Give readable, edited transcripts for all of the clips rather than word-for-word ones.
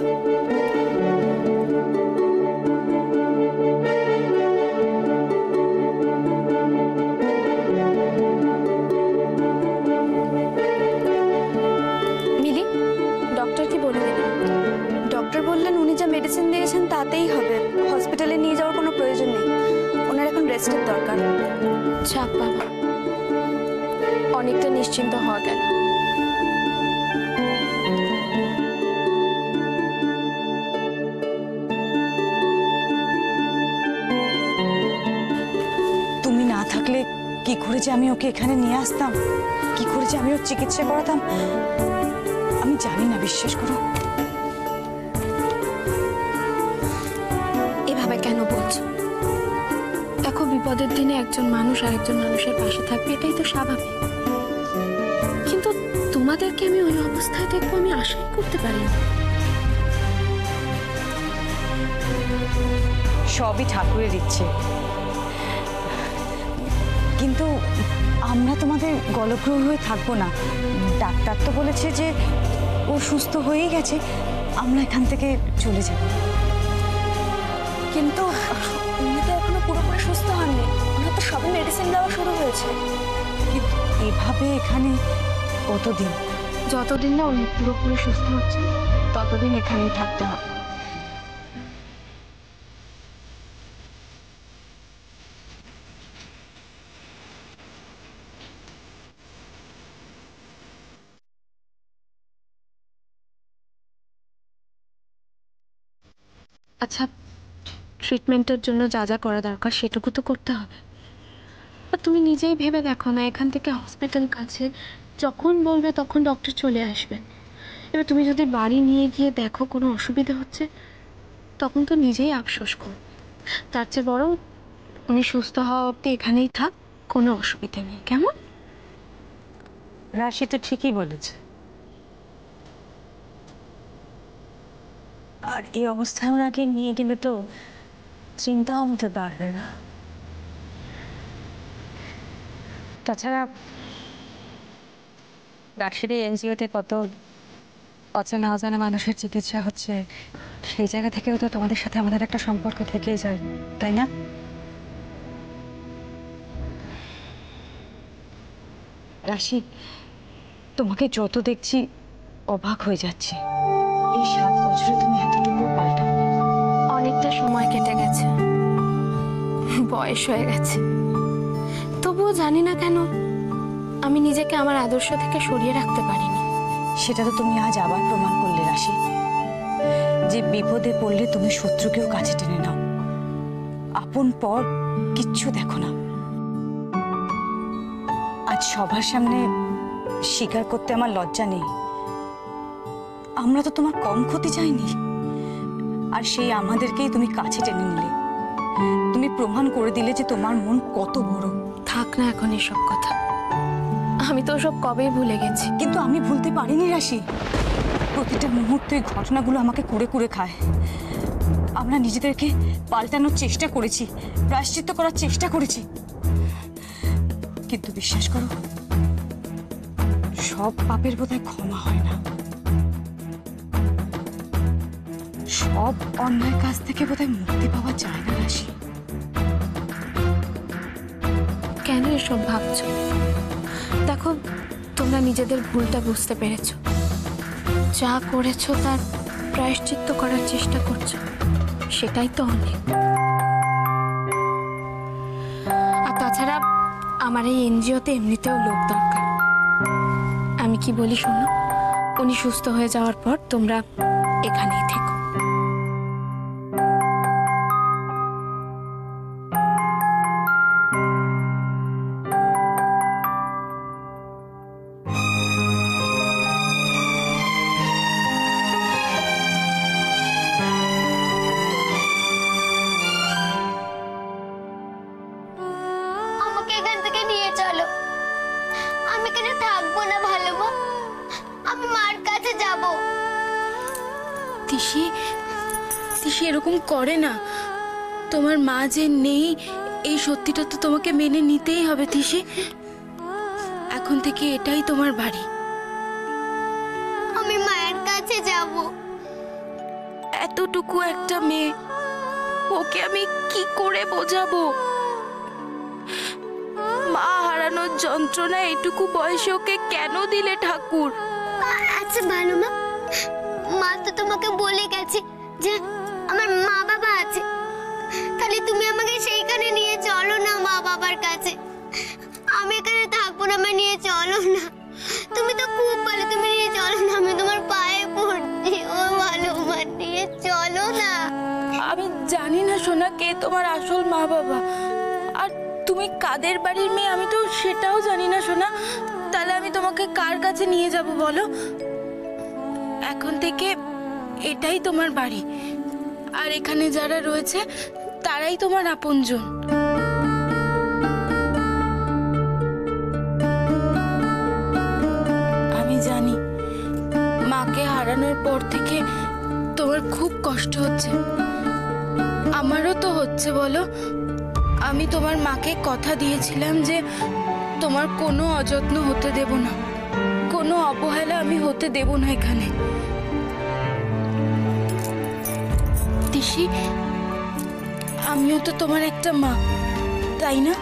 মিলি, doctor কি বললেন? Doctor বললেন উনি যা মেডিসিন দিয়েছেন তাতেই হবে, হসপিটালে নিয়ে যাওয়ার কোনো প্রয়োজন নেই। ওনার এখন রেস্টের দরকার। যাক বাবা, অনেকটা নিশ্চিন্ত হওয়া গেল। তুমি না থাকলে কি করে যে আমি ওকে এখানে নিয়ে আসতাম, কি করে যে আমি ওর চিকিৎসা করাতাম আমি জানি না, বিশ্বাস করো। এভাবে কেন বলছো? দেখো, বিপদের দিনে একজন মানুষ আরেকজন মানুষের পাশে থাকবে, এটাই তো স্বাভাবিক। কিন্তু তোমাদেরকে আমি ওই অবস্থায় দেখবো আমি আশাই করতে পারি। সবই ঠাকুরের ইচ্ছে, কিন্তু আমরা তোমাদের গলগ্রহ হয়ে থাকবো না। ডাক্তার তো বলেছে যে ও সুস্থ হয়েই গেছে, আমরা এখান থেকে চলে যাব। কিন্তু উনি তো এখনো পুরোপুরি সুস্থ হননি, ওনার তো সবে মেডিসিন দেওয়া শুরু হয়েছে। কিন্তু এভাবে এখানে কতদিন? যতদিন না উনি পুরোপুরি সুস্থ হচ্ছে ততদিন এখানেই থাকতে হবে। আচ্ছা, ট্রিটমেন্টের জন্য যা যা করা দরকার সেটুকু তো করতে হবে। আর তুমি নিজেই ভেবে দেখো না, এখান থেকে হসপিটাল কাছে, যখন বলবে তখন ডক্টর চলে আসবেন। এবার তুমি যদি বাড়ি নিয়ে গিয়ে দেখো কোনো অসুবিধা হচ্ছে, তখন তো নিজেই আফসোস করো। তার চেয়ে বরং উনি সুস্থ হওয়া অব্দি এখানেই থাক, কোনো অসুবিধা নেই। কেমন? রাশি তো ঠিকই বলেছে। আর এই অবস্থায় ওনাকে নিয়ে গেলে তো চিন্তাও হতে পারবে না। তাছাড়া রাশির এনজিওতে কত অচেনা অজানা মানুষের চিকিৎসা হচ্ছে, সেই জায়গা থেকেও তো তোমাদের সাথে আমাদের একটা সম্পর্ক থেকেই যায়, তাই না? রাশি, তোমাকে যত দেখছি অবাক হয়ে যাচ্ছে। এই 7 বছরে তুমি এতটুকু পাল্টাও। অনেকটা সময় কেটে গেছে, বয়স হয়ে গেছে, তবুও জানি না কেন আমি নিজেকে আমার আদর্শ থেকে সরিয়ে রাখতে পারিনি। সেটা তো তুমি আজ আবার প্রমাণ করলে রাশি, যে বিপদে পড়লে তুমি শত্রুকেও কাছে টেনে নাও, আপন পর কিচ্ছু দেখো না। আজ সবার সামনে স্বীকার করতে আমার লজ্জা নেই, আমরা তো তোমার কম ক্ষতি চাইনি, আর সেই আমাদেরকেই তুমি কাছে টেনে নিলে। তুমি প্রমাণ করে দিলে যে তোমার মন কত বড়। থাক না এখন এসব কথা, আমি তো সব কবেই ভুলে গেছি। কিন্তু আমি ভুলতে পারিনি রাশি, প্রতিটা মুহূর্তে ঘটনাগুলো আমাকে কুড়ে কুড়ে খায়। আমরা নিজেদেরকে পাল্টানোর চেষ্টা করেছি, প্রায়শ্চিত্ত করার চেষ্টা করেছি, কিন্তু বিশ্বাস করো সব পাপের বোধহয় ক্ষমা হয় না, সব অন্যায় কাজ থেকে বোধহয় মুক্তি পাওয়া যায় না রাশি। কেন এসব ভাবছো? দেখো, তোমরা নিজেদের ভুলটা বুঝতে পেরেছো, যা করেছো তার প্রায়শ্চিত্ত করার চেষ্টা করছো, সেটাই তো অনেক। আর তাছাড়া আমার এই এনজিওতে এমনিতেও লোক দরকার। আমি কি বলি শোনো, উনি সুস্থ হয়ে যাওয়ার পর তোমরা এখানেই থেকো। আমাকে এখান থেকে নিয়ে চলো, আমি এখানে থাকবো না। ভালো মা, আমি মার কাছে যাব। তিশি, তিশি এরকম করে না। তোমার মা যে নেই এই সত্যিটা তো তোমাকে মেনে নিতেই হবে তিশি। এখন থেকে এটাই তোমার বাড়ি। আমি মায়ের কাছে যাব। এতটুকু একটা মেয়ে, ওকে আমি কি করে বোঝাবো? মা হারানোর যন্ত্রণা এটুকু বয়সে ওকে কেন দিলে ঠাকুর? আচ্ছা ভালো মা, মা তো তোমাকে বলে গেছে যে আমার মা বাবা আছে, তাহলে তুমি আমাকে সেইখানে নিয়ে চলো না মা বাবার কাছে। আমি এখানে থাকবো না, আমায় নিয়ে চলো না। তুমি তো খুব ভালো, তুমি নিয়ে চলো না, আমি তোমার পায়ে পড়ছি। ও ভালো মা, নিয়ে চলো না। আমি জানি না সোনা কে তোমার আসল মা বাবা, আর তুমি কাদের বাড়ির মেয়ে আমি তো সেটাও জানি না সোনা। তাহলে আমি তোমাকে কার কাছে নিয়ে যাব বলো? এখন থেকে এটাই তোমার বাড়ি, আর এখানে যারা রয়েছে তারাই তোমার আপনজন। আমি জানি মাকে হারানোর পর থেকে তোমার খুব কষ্ট হচ্ছে, আমারও তো হচ্ছে বলো। আমি তোমার মাকে কথা দিয়েছিলাম যে তোমার কোনো অযত্ন হতে দেব না, কোনো অবহেলা আমি হতে দেব না এখানে। তিশি, আমিও তো তোমার একটা মা, তাই না?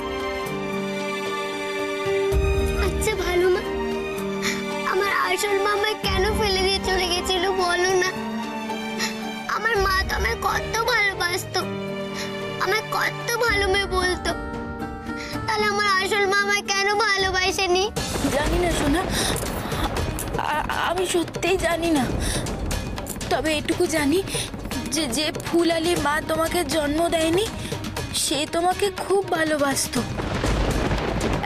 আচ্ছা ভালো মা, আমার আসল মা আমায় কেন ফেলে দিয়ে চলে গেছিল বলো না? আমার মা তো আমায় কত ভালোবাসতো, আমায় কত ভালো মেয়ে বলতো, তাহলে আমার আসল মা আমায় কেন ভালোবাসেনি? জানি না সোনা, আমি সত্যিই জানি না। তবে এটুকু জানি যে যে ফুলালি মা তোমাকে জন্ম দেয়নি সে তোমাকে খুব ভালোবাসতো।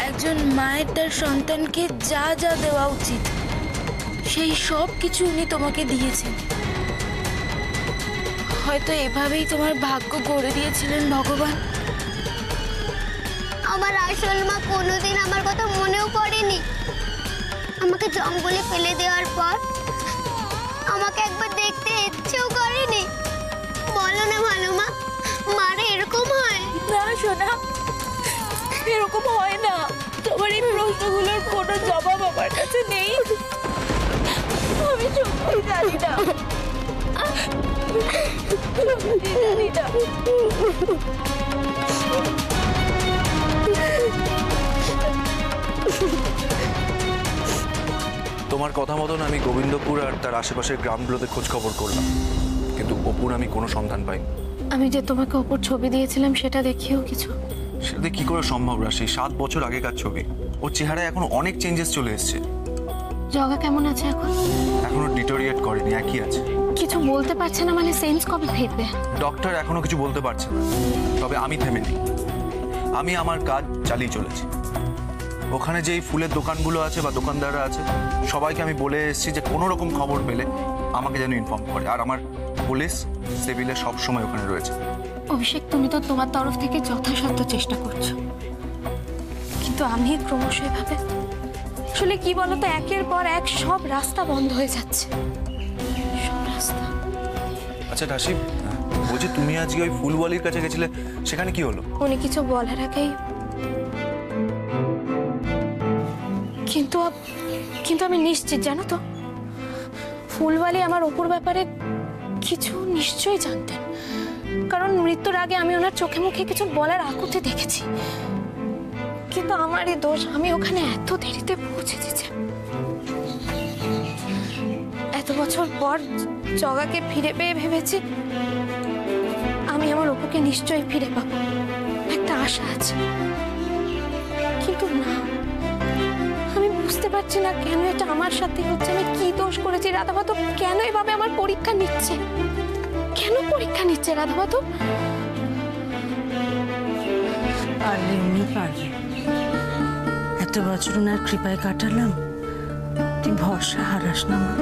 একজন মায়ের তার সন্তানকে যা যা দেওয়া উচিত সেই সব কিছু উনি তোমাকে দিয়েছেন। হয়তো এভাবেই তোমার ভাগ্য গড়ে দিয়েছিলেন ভগবান। আমার আসল মা কোনোদিন আমার কথা মনেও করেনি। আমাকে জঙ্গলে ফেলে দেওয়ার পর আমাকে একবার দেখতে ইচ্ছেও করেনি। বলো না ভালো মা, মারা এরকম হয়? না সোনা, এরকম হয় না। তোমার এই প্রশ্নগুলোর কোনো জবাব আমার কাছে নেই। আমি সত্যি জানি না, সত্যি জানি না। তোমার কথা মতন আমি গোবিন্দপুর আর তার আশেপাশের গ্রামগুলোতে খোঁজ খবর করলাম, কিন্তু অপুর আমি কোনো সন্ধান পাইনি। আমি যে তোমাকে অপুর ছবি দিয়েছিলাম সেটা দেখিও কিছু। সেটা কি করে সম্ভব রাশি? 7 বছর আগেকার ছবি। ওর চেহারায় এখন অনেক চেঞ্জেস চলে এসেছে। জগা কেমন আছে এখন? এখনো ডিটোরিয়েট করেনি, একই আছে। কিছু বলতে পারছে না মানে সেন্স কবে ফিরবে? ডক্টর এখনো কিছু বলতে পারছে না, তবে আমি থেমে নেই। আমি আমার কাজ চালিয়ে চলেছি। ওখানে যেই ফুলের দোকানগুলো আছে বা দোকানদাররা আছে সবাইকে আমি বলে এসেছি যে কোনো রকম খবর পেলে আমাকে যেন ইনফর্ম করে, আর আমার পুলিশ সিভিলে সবসময় ওখানে রয়েছে। অভিষেক, তুমি তো তোমার তরফ থেকে যথাসাধ্য চেষ্টা করছো, কিন্তু আমি ক্রমশ এভাবে আসলে কি বলতো, একের পর এক সব রাস্তা বন্ধ হয়ে যাচ্ছে, সব রাস্তা। আচ্ছা রাশি, বলছি তুমি আজকে ওই ফুলওয়ালির কাছে গেছিলে, সেখানে কি হলো? উনি কিছু বলার আগেই কিন্তু আমি নিশ্চিত, জানো তো, ফুলওয়ালি আমার অপুর ব্যাপারে কিছু নিশ্চয়ই জানতেন, কারণ মৃত্যুর আগে আমি ওনার চোখে মুখে কিছু বলার আকুতি দেখেছি। কিন্তু আমারই দোষ, আমি ওখানে এত দেরিতে পৌঁছে দিয়েছি। এত বছর পর জগাকে ফিরে পেয়ে ভেবেছি আমি আমার অপুকে নিশ্চয়ই ফিরে পাবো, একটা আশা আছে। কিন্তু না, আমি বুঝতে পারছি না কেন এটা আমার সাথে হচ্ছে। আমি কি দোষ করেছি? রাধাবাতু কেন এভাবে আমার পরীক্ষা নিচ্ছে? কেন পরীক্ষা নিচ্ছে রাধাবাতু? পারলে উনি পারবে। এত বছর ওনার কৃপায় কাটালাম, তুই ভরসা হারাস না মা।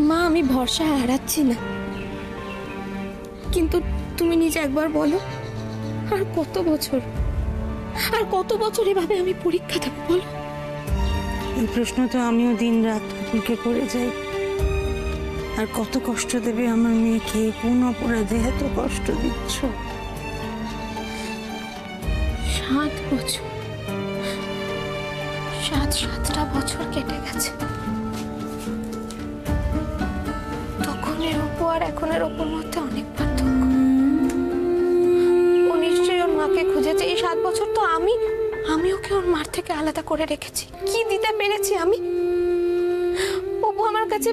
মা, আমি ভরসা হারাচ্ছি না, কিন্তু তুমি নিজে একবার বলো, আর কত বছর এভাবে আমি পরীক্ষা দেবো বলো? এই প্রশ্ন তো আমিও দিন রাত ঠাকুরকে করে যাই, আর কত কষ্ট দেবে আমার মেয়েকে, কোন অপরাধে এত কষ্ট দিচ্ছ? 7 বছর, 7টা বছর কেটে গেছে। তখনের অপু আর এখনের অপুর মধ্যে অনেক পার্থক্য। ও নিশ্চয়ই ওর মাকে খুঁজেছে। এই 7 বছর তো আমি ওকে ওর মার থেকে আলাদা করে রেখেছি। কি দিতে পেরেছি আমি? অপু আমার কাছে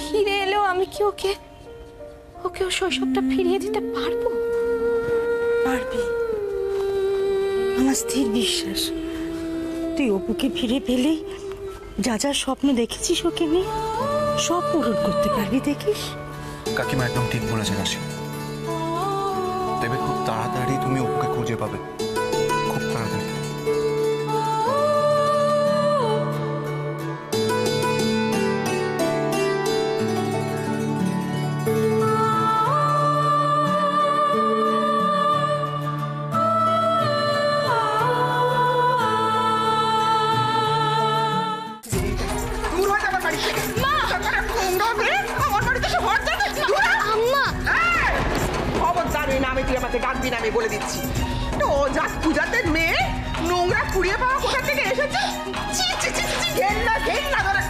ফিরে এলেও আমি কি ওকে ওর শৈশবটা ফিরিয়ে দিতে পারবো? পারবি, আমার স্থির বিশ্বাস। তুই অপুকে ফিরে পেলেই যা যা স্বপ্ন দেখেছিস ওকে নিয়ে সব পূরণ করতে পারবি, দেখিস। কাকিমা একদম ঠিক বলেছে রাশি। তবে খুব তাড়াতাড়ি তুমি অপুকে খুঁজে পাবে, খুব তাড়াতাড়ি। ডাকবি না, আমি বলে দিচ্ছি। তো অজাত পূজাতে মেয়ে নোংরা কুড়িয়ে পাওয়া কোথা থেকে এসেছে? ঘেন্না ঘেন্না ধরে।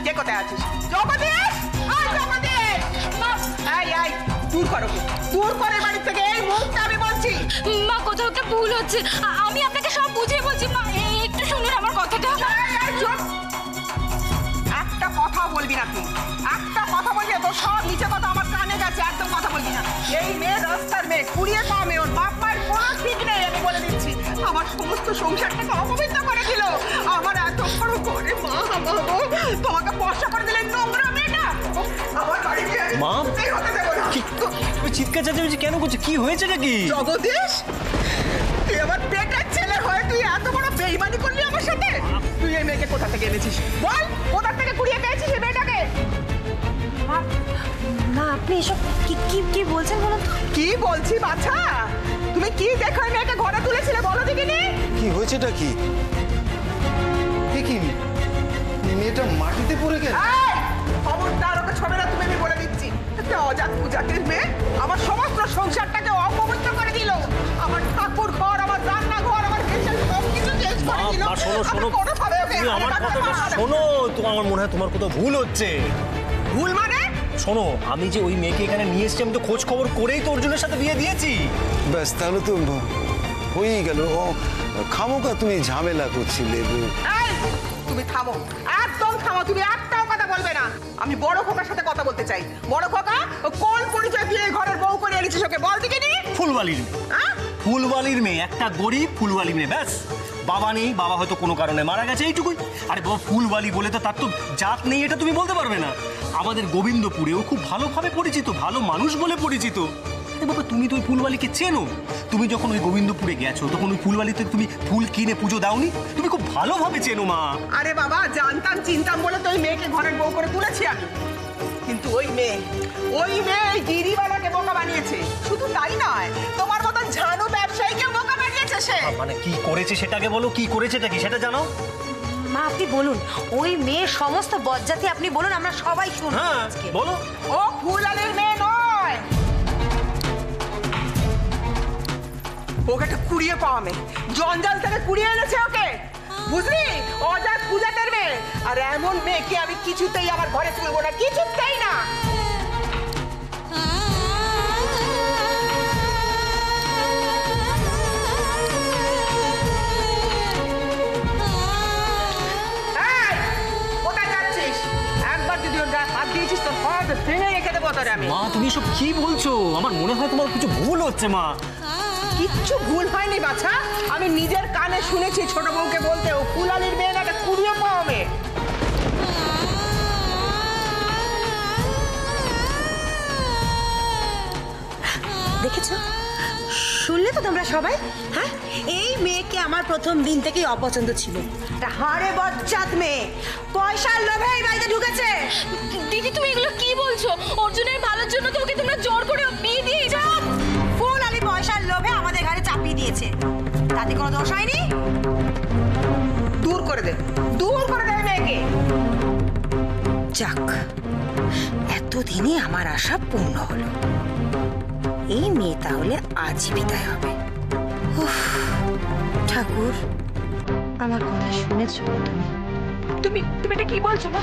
কে কোথায় আছিস? জগদীশ, জগদীশ, দূর করো, দূর করে বাড়ি থেকে এই মুহূর্তে আমি বলছি। মা কোথাও একটা ভুল হচ্ছে, আমি আপনাকে সব বুঝিয়ে বলছি। মা একটু শুনুন আমার কথাটা। একটা কথা বলবি না তুই, একটা কথা বলবি না। তোর সব নিচে কথা আমার কানে গেছে, একদম কথা বলবি না। এই মেয়ে রাস্তার মেয়ে, কুড়িয়ে পাওয়া মেয়ে, ওর বাপ মায়ের কোনো ঠিক নেই, আমি বলে দিচ্ছি। আমার সমস্ত সংসারটাকে অপবিত্র করে দিল। আমার এত বড় করে মা বাবা তোমাকে পয়সা করে দিলেন নোংরা মেয়েটা। আমার বাড়িতে মা হতে দেবো না। তুমি চিৎকার চেঁচামেচি কেন করছো? কি হয়েছে নাকি? জগদীশ, তুই আমার পেটের ছেলে হয়ে তুই এত বড় বেইমানি করলি আমার সাথে? তুই এই মেয়েকে কোথা থেকে এনেছিস বল? কোথা থেকে কুড়িয়ে পেয়েছিস এই মেয়েটাকে? না, আপনি এসব কি বলছেন বলুন তো? কি বলছি বাছা? তুমি কি দেখো এই মেয়েকে ঘরে তুলেছিলে বলো দেখিনি? কি হয়েছেটা কি? কি মেয়েটা মাটিতে পড়ে গেল? খবরদার ওকে ছবে না তুমি, আমি বলে দিচ্ছি। একটা অজাত পূজাতির মেয়ে আমার সমস্ত সংসারটাকে অপবিত্র করে দিল। আমার ঠাকুর ঘর, আমার রান্না ঘর, আমার কিচেন সব কিছু চেঞ্জ করে দিল। শোনো, তুমি আমার কথাটা শোনো। আমার মনে হয় তোমার কোথাও ভুল হচ্ছে। ভুল মানে? শোনো, আমি যে ওই মেয়েকে এখানে নিয়ে এসেছি, আমি তো খোঁজ খবর করেই তো অর্জুনের সাথে বিয়ে দিয়েছি। ব্যাস, তাহলে তো হয়েই গেল। খামোকা তুমি ঝামেলা করছিলে। তুমি থামো, একদম থামো। তুমি একটাও কথা বলবে না। আমি বড় খোকার সাথে কথা বলতে চাই। বড় খোকা, কোন পরিচয় দিয়ে ঘরের বউ করে এনেছিস ওকে বল দেখিনি? ফুলবালির ফুলবালির মেয়ে, একটা গরিব ফুলবালি মেয়ে। ব্যাস, বাবা নেই, বাবা হয়তো কোনো কারণে মারা গেছে, এইটুকুই। আরে বাবা, ফুলবালি বলে তো তার তো জাত নেই, এটা তুমি বলতে পারবে না। আমাদের গোবিন্দপুরেও খুব ভালোভাবে পরিচিত, ভালো মানুষ বলে পরিচিত। বাবা, তুমি তো ওই ফুলবালিকে চেনো। তুমি যখন ওই গোবিন্দপুরে গেছো তখন ওই ফুলবালিতে তুমি ফুল কিনে পুজো দাওনি? তুমি খুব ভালোভাবে চেনো মা। আরে বাবা, জানতাম চিনতাম বলে তো ওই মেয়েকে ঘরের বউ করে তুলেছি আমি। কিন্তু ওই মেয়ে গিরিবালাকে বোকা বানিয়েছে। শুধু তাই নয়, তোমার মতন ঝানু ব্যবসায়ীকে বোকা বানিয়েছে সে। মানে কি করেছে সেটাকে বলো, কি করেছেটা কি সেটা জানো? মা, আপনি বলুন, ওই মেয়ের সমস্ত বজ্জাতি আপনি বলুন, আমরা সবাই শুনবো। হ্যাঁ, বলো। ও ফুলবালির মেয়ে নয়, ওকে একটা কুড়িয়ে পাওয়া মেয়ে। জঞ্জাল থেকে কুড়িয়ে এনেছে ওকে, বুঝলি? অজাত পূজাতের মেয়ে। আর এমন মেয়েকে আমি কিছুতেই আমার ঘরে তুলবো না, কিছুতেই না। কোথায় যাচ্ছিস? একবার যদি ওর গায়ে হাত দিয়েছিস তোর হাত ভেঙে রেখে দেবো তোরে আমি। মা, তুমি এসব কি বলছো? আমার মনে হয় তোমার কিছু ভুল হচ্ছে মা। কিচ্ছু ভুল হয়নি বাছা। আমি নিজের কানে শুনেছি ছোট বউকে বলতে ও ফুলালির মেয়ে না, একটা কুড়িয়ে পাওয়া মেয়ে। দেখেছো, শুনলে তো তোমরা সবাই? হ্যাঁ, এই মেয়েকে আমার প্রথম দিন থেকেই অপছন্দ ছিল। একটা হাড়ে বজ্জাত মেয়ে, পয়সার লোভে এই বাড়িতে ঢুকেছে। দিদি, তুমি এগুলো কি বলছো? অর্জুনের ভালোর জন্য তো ওকে তোমরা জোর করে বিয়ে দিয়ে যাও। ফুল আলী পয়সার লোভে আমাদের ঘরে চাপিয়ে দিয়েছে, তাতে কোনো দোষ হয়নি। দূর করে দে, দূর করে দে মেয়েকে। যাক, এতদিনে আমার আশা পূর্ণ হলো। এই মেয়ে তাহলে আজই বিদায় হবে। উফ, ঠাকুর আমার কথা শুনেছো তুমি? তুমি তুমি এটা কি বলছো মা?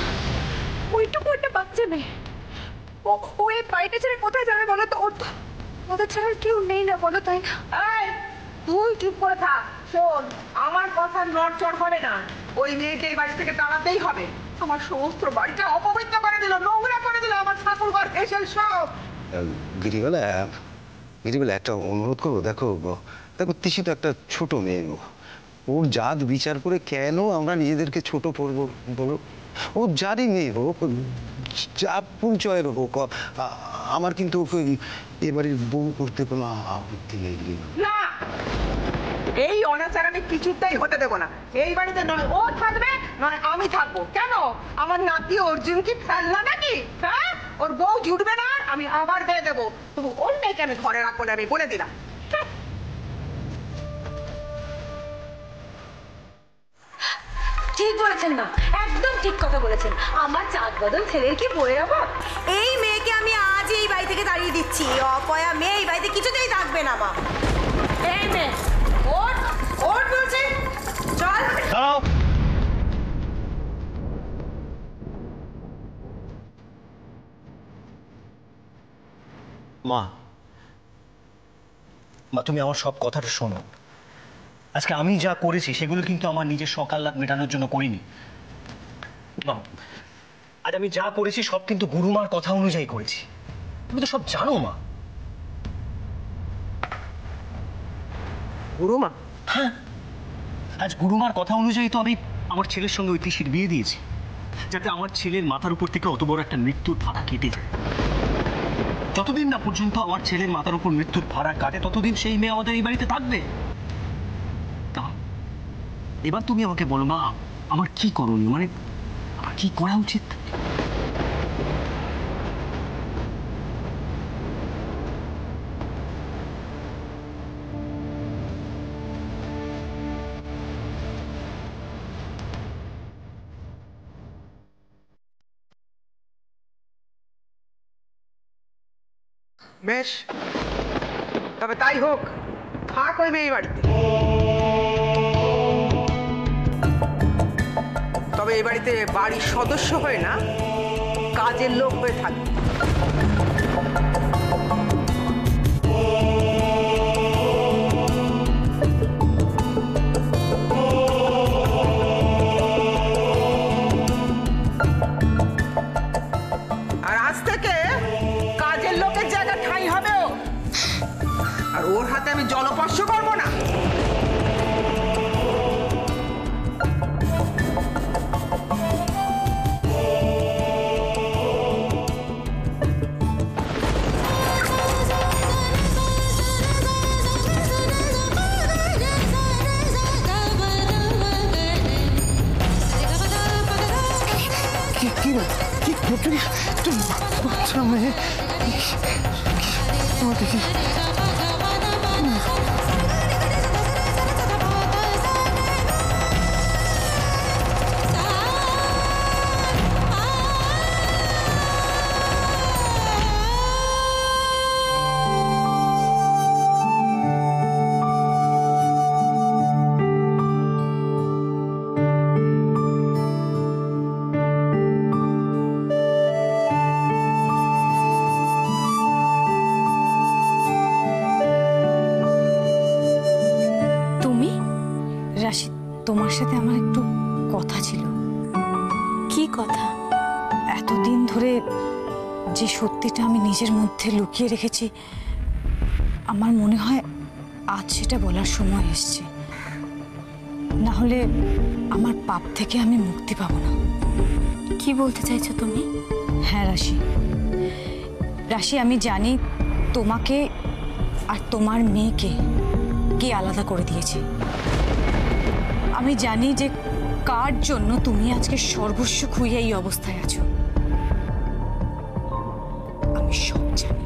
ওইটুকু একটা বাচ্চা মেয়ে, ও এই বাড়িটা ছেড়ে কোথায় যাবে বলো তো? ওদের ছাড়া কেউ নেই না বলো, তাই না? তুই চুপ করে থাক। শোন, আমার কথা নড়চড় হবে না। ওই মেয়েকে এই বাড়ি থেকে তাড়াতেই হবে। আমার সমস্ত বাড়িটা অপবিত্র করে দিল, নোংরা করে দিল, আমার ঠাকুর ঘর এসে সব। গিরিবেলা একটা অনুরোধ করবো, দেখো তিশি তো একটা ছোট মেয়ে, ওর জাত বিচার করে কেন আমরা নিজেদেরকে ছোট করবো বলো? ও যারই মেয়ে হোক, যা পরিচয়ের হোক, আমার কিন্তু ওকে এবারে বউ করতে কোনো আপত্তি নেই। না, এই অনাচার আমি কিছুতেই হতে দেবো না। এই বাড়িতে নয় ও থাকবে, নয় আমি থাকবো। কেন? আমার নাতি অর্জুন কি ফেলনা নাকি? হ্যাঁ, ওর বউ জুটবে না, আমি আবার দিয়ে দেবো। তবু ওর মেয়েকে আমি ঘরে রাখবো না, আমি বলে দিলাম। ঠিক বলেছেন মা, একদম ঠিক কথা বলেছেন। আমার চাঁদ বদল ছেলের কি বয়ে যাবো? এই মেয়েকে আমি আজ এই বাড়ি থেকে তাড়িয়ে দিচ্ছি। অপয়া মেয়ে এই বাড়িতে কিছুতেই থাকবে না মা। এই মেয়ে ওঠ, ওঠ বলছি, চল। দাঁড়াও। মা, তুমি আমার সব কথাটা শোনো। আজকে আমি যা করেছি সেগুলো কিন্তু আমার নিজের সকাল্লাদ মেটানোর জন্য করিনি। আজ আমি যা করেছি সব কিন্তু গুরুমার কথা অনুযায়ী করেছি। তুমি তো সব জানো মা। গুরুমা? হ্যাঁ, আজ গুরুমার কথা অনুযায়ী তো আমি আমার ছেলের সঙ্গে ওই তিশির বিয়ে দিয়েছি, যাতে আমার ছেলের মাথার উপর থেকে অত বড় একটা মৃত্যুর ভাড়া কেটে যায়। যতদিন না পর্যন্ত আমার ছেলের মাথার উপর মৃত্যুর ভাড়া কাটে ততদিন সেই মেয়ে আমাদের এই বাড়িতে থাকবে। এবার তুমি আমাকে বলো মা, আমার কি করণীয়, মানে আমার কি করা উচিত? বেশ, তবে তাই হোক, থাক ওই মেয়ে বাড়িতে। তবে এই বাড়িতে বাড়ির সদস্য হয়ে না, কাজের লোক হয়ে থাকবে। আর আজ থেকে কাজের লোকের জায়গা ঠাঁই হবে ও। আর ওর হাতে আমি জলস্পর্শ করবো না। বাচ্চা মেয়ে দেখি রাশি, তোমার সাথে আমার একটু কথা ছিল। কি কথা? এতদিন ধরে যে সত্যিটা আমি নিজের মধ্যে লুকিয়ে রেখেছি, আমার মনে হয় আজ সেটা বলার সময় এসছে। না হলে আমার পাপ থেকে আমি মুক্তি পাবো না। কি বলতে চাইছো তুমি? হ্যাঁ রাশি, রাশি আমি জানি তোমাকে আর তোমার মেয়েকে কে আলাদা করে দিয়েছে। আমি জানি যে কার জন্য তুমি আজকে সর্বস্ব খুইয়ে এই অবস্থায় আছো। আমি সব জানি।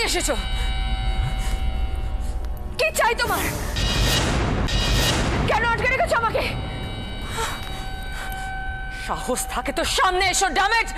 এসেছো? কি চাই তোমার? কেন আটকে রেখেছো আমাকে? সাহস থাকে তো সামনে এসো, ড্যামেট!